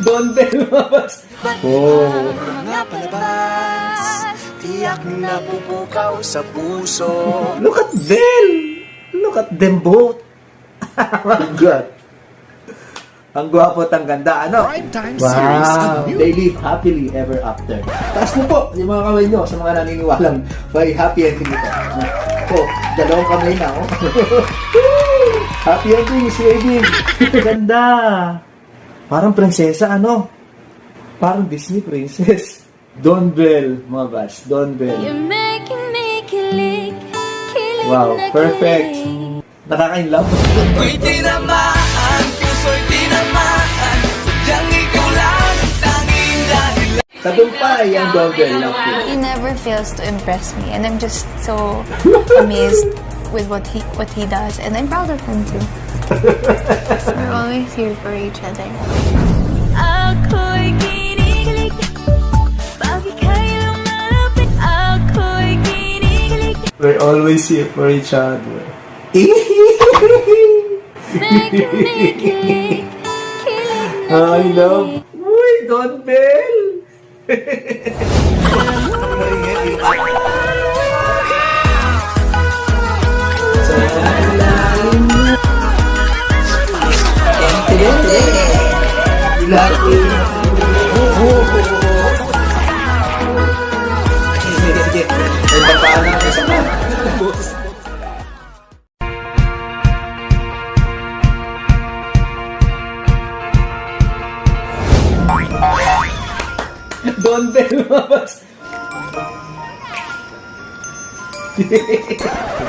Don Bell, mga Bads. Oh. Mga palabas, tiyak na pupukaw sa puso. Look at Bell! Look at them both. My God. Ang gwapo at ang ganda, ano? Wow! They live happily ever after. Taas mo po yung mga kamay nyo sa mga naniniwalang may happy ending ito. Oh, dalawang kamay na, oh. Happy ending, baby. Ganda. Parang prinsesa, ano? Parang Disney princess. Don Bell, mga Bads. Don Bell. Wow, perfect. Nakaka-inlove. Ako'y tinamaan, puso'y tinamaan, sadyang ikaw lang ang tanging dahilan. Tagumpay ang Don Bell. He never fails to impress me, and I'm just so amazed with what he does, and I'm proud of him too. We're always here for each other. Ako'y kinikilig, bakit kayo lumalapit? Ako'y kinikilig. We're always here for each other. I love. Uy, Don Bell. Don Bell, mga Bads.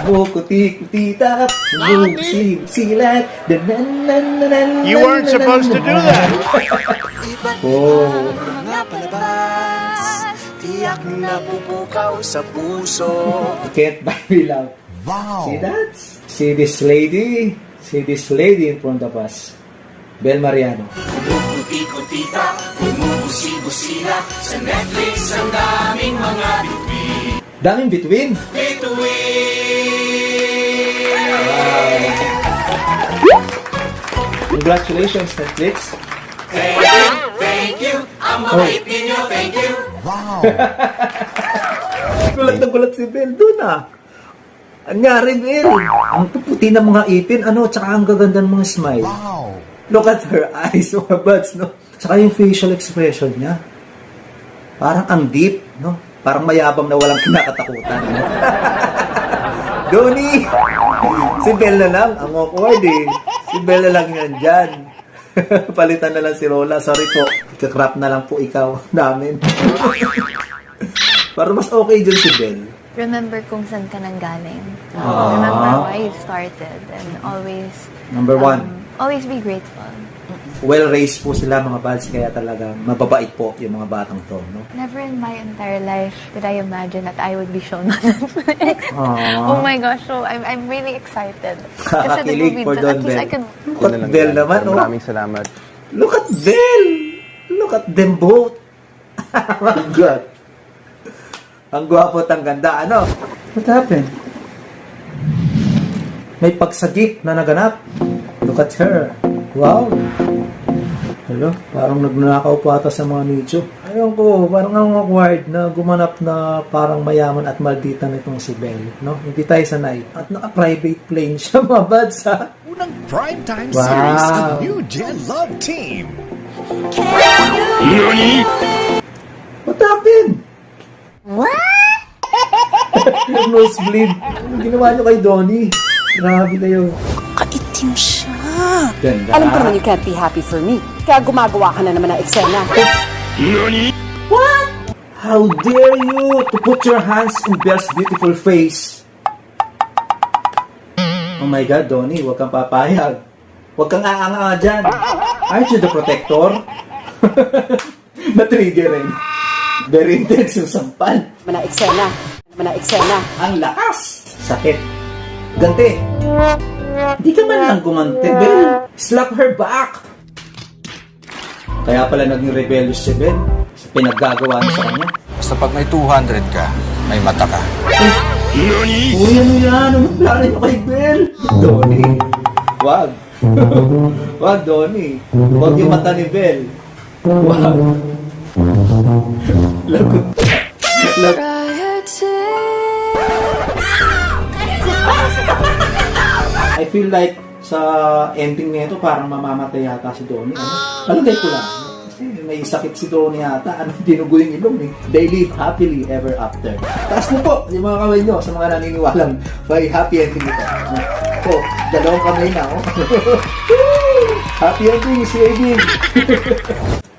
Kumukuti-kuti-tap, kumukusi-silat. You weren't supposed to do that. Oh. Mga palabas, tiyak na pupukaw sa puso. You can't buy me love. Wow. See that? See this lady? See this lady in front of us. Bel Mariano. Kumukuti-kutita, kumukusi-busila, sa Netflix ang daming mga bituin. Daming bituin. Congratulations, Netflix. Thank you, ang mabait ninyo, thank you. Wow. Gulat na gulat si Bel doon, ah. Anyari, Bel. Ang puputi ng mga ipin, ano, tsaka ang gaganda ng mga smile. Wow. Look at her eyes, mga Bads, no? Tsaka yung facial expression niya. Parang ang deep, no? Parang mayabang na walang kinakatakutan, no? Donnie! Si Bel na lang, ang awkward eh. Si Bel na lang yan dyan. Palitan na lang si Lola. Sorry po, ikakrap na lang po ikaw namin. Para mas okay dyan si Bel. Remember kung saan ka nanggaling. Aww. Remember why you started, and always Number one. Always be grateful. Well-raised po sila, mga Bads, kaya talaga mababait po yung mga batang to, no? Never in my entire life did I imagine that I would be shown on Netflix. Aww. Oh my gosh, so I'm really excited. Kakakilig for Don at least Bell. I could... Look at Bell naman, oh. Maraming salamat. Look at Bell! Look at them both. My God. Ang gwapo at ang ganda, ano? What happened? May pagsagip na naganap. Look at her. Wow. Hello, parang nagnanakaw pa ata sa mga nicho. Ayun ko, parang ang awkward na gumanap na parang mayaman at maldita nitong si Bell, no? Hindi tayo sanay. At naka-private plane siya, mga Bads, ha? Unang primetime Wow. series ng New Gen Love Team. What happened? What? Nosebleed. Ano ginawa niyo kay Donnie? Grabe kayo. Kaitim siya. Ganda. Alam ko naman you can't be happy for me. Kaya gumagawa ka na naman ng eksena. What? How dare you to put your hands in Belle's beautiful face? Oh my God, Donnie, huwag kang papayag. Huwag kang aanga dyan. Aren't you the protector? Na-trigger rin. Very intense yung sampal. Naman ng eksena. Naman ng eksena. Ang lakas. Sakit. Ganti. Di ka man lang gumante, Belle. Slap her back. Kaya pala naging rebellious si Belle sa pinaggagawa niya sa kanya. Basta pag may 200 ka, may mata ka. Uy, ano yan? Anong plano niyo kay Belle? Donnie. Wag. Wag, Donnie. Wag yung mata ni Bel. Wag. Lagot. I feel like sa ending nito parang mamamatay yata si Donnie. Palagay ko lang. Kasi may sakit si Donnie yata. Ano, dinugo yung ilong eh. They live happily ever after. Taas mo po yung mga kamay nyo sa mga naniniwalang may happy ending ito. Po, dalawang kamay na. Oh. Happy ending, si Aiden.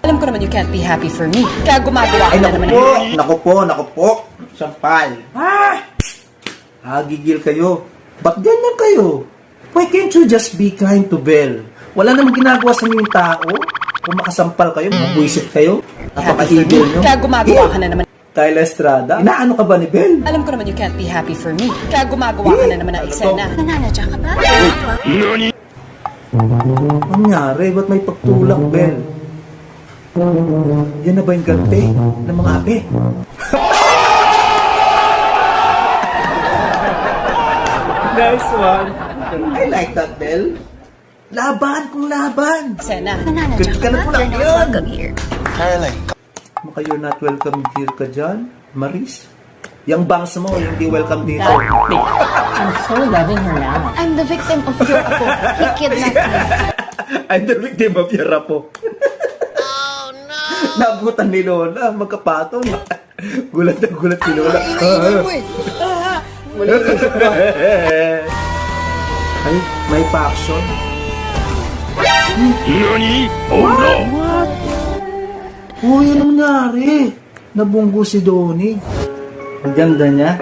Alam ko naman you can't be happy for me. Kaya gumagawa ka Ay, na naku naman po, naku po. Sampal. Gigil kayo. Ba't ganyan kayo? Why can't you just be kind to Bel? Wala namang ginagawa sa inyong tao. Kung makasampal kayo, mabuisit kayo. Napaka-evil nyo. Kaya gumagawa ka na naman. Tyler Estrada, inaano ka ba ni Bel? Alam ko naman you can't be happy for me. Kaya gumagawa ka na naman ng eksena. Nananadya ka ba? Ang nangyari? Ba't may pagtulak, Bel? Yan na ba yung ganti ng mga ape? Nice one. I like that, Bel. Laban kung laban. Eksena. Nananadya Good ka na po lang yun. Welcome here. Maka you're not welcome here ka dyan, Maris. Yung bangs mo, yung di welcome dito. I'm so loving her now. I'm the victim of your apo. He kidnapped me. I'm the victim of your rapo. Oh, no! Nabutan ni Lola, magkapatong. Gulat na gulat si Lola. Ay, may pa-action. Nani? Oh no! Uy, anong nangyari? Nabunggo si Donnie. Ang ganda niya.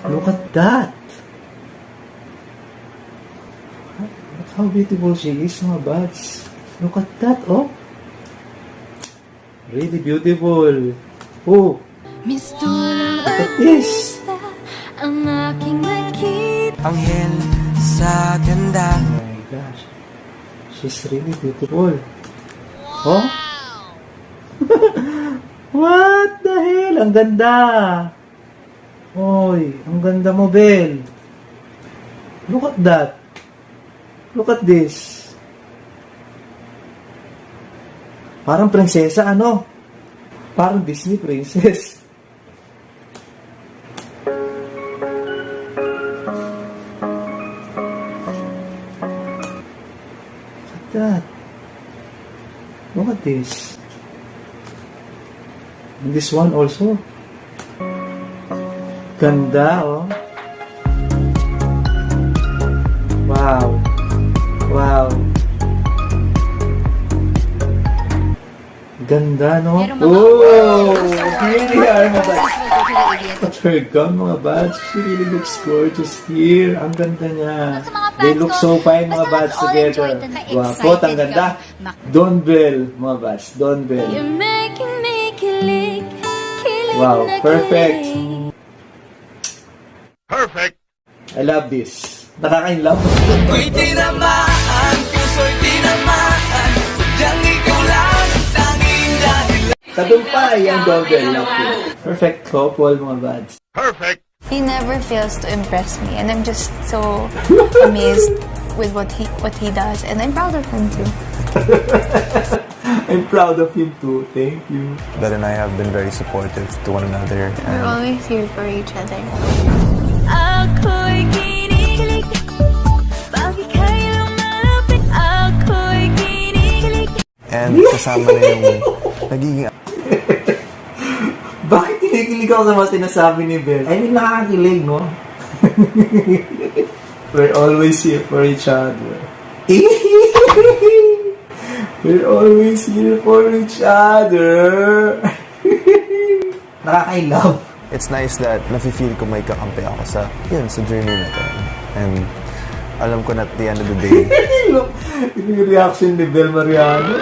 Look at that. Look how beautiful she is, mga buds. Look at that, oh. Really beautiful. Oh. Look at this. Anghel sa ganda. Oh my gosh. She's really beautiful. Oh? What the hell? Ang ganda. Oy, ang ganda mo, Bel. Look at that. Look at this. Parang prinsesa, ano? Parang Disney princess. Look at that. Look at this. And this one also. Ganda, oh. Wow. Wow. Ganda, no? Oh! Here they are, mga bads. At her gown, mga bads. She really looks gorgeous here. Ang ganda niya. They look so fine, mga bads, together. Wow, ang ganda. Don Bell, mga bads. Don Bell. Wow, perfect. Perfect! I love this. Nakaka-in-love. Ako'y tinamaan, puso'y tinamaan. Sadyang ikaw lang ang tanging dahilan. Tagumpay ang Don Bell. Perfect couple, mga bads. Perfect! He never fails to impress me, and I'm just so amazed with what he does, and I'm proud of him too. I'm proud of him too. Thank you. Dad and I have been very supportive to one another, We're and always here for each other. Ako'y kinikilig, bakit kayo lumalapit? Ako'y kinikilig. kasama na yung nagiging Bakit kinikilig ako sa mga sinasabi ni Bel? I mean, nakakakilig, no? We're always here for each other. We're always here for each other. Nakaka-love. It's nice that nafe-feel ko may kakampi ako sa journey na to. And alam ko na at the end of the day, Look, yung reaction ni Bel Mariano.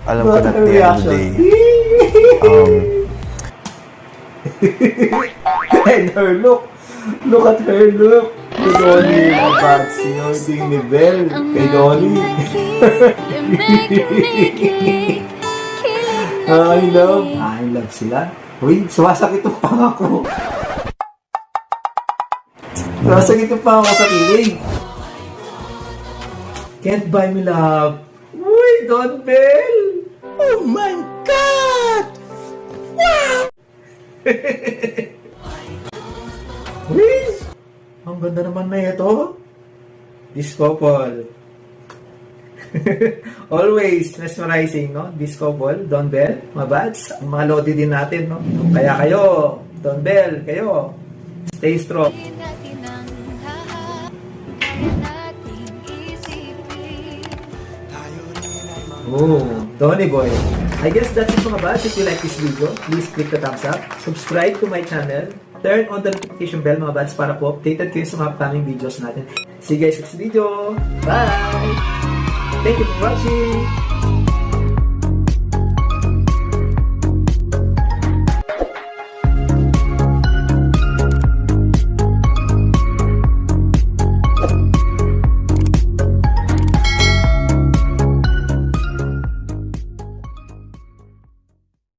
alam ko na at the end of the day, And her look. Look at her look. Kay Donnie, mga bats. Sinoding ni Bel. Kay Donnie. I love sila. Uy, sumasakit ang panga ko. Nasagit pa ako sa kilig. Can't buy me love. Uy, Don Bell! Oh my God! Wow! Uy! Ang ganda naman na ito. Disco ball. Always mesmerizing, no? Disco ball, Don Bell, mga bads. Ang mga lodi din natin, no? Kaya kayo, Don Bell, kayo, stay strong. Oh, Donny Boy. I guess that's it mga bads. If you like this video, please click the thumbs up, subscribe to my channel, turn on the notification bell mga bads para po updated kayo sa mga upcoming videos natin. See you guys next video. Bye! Thank you for watching!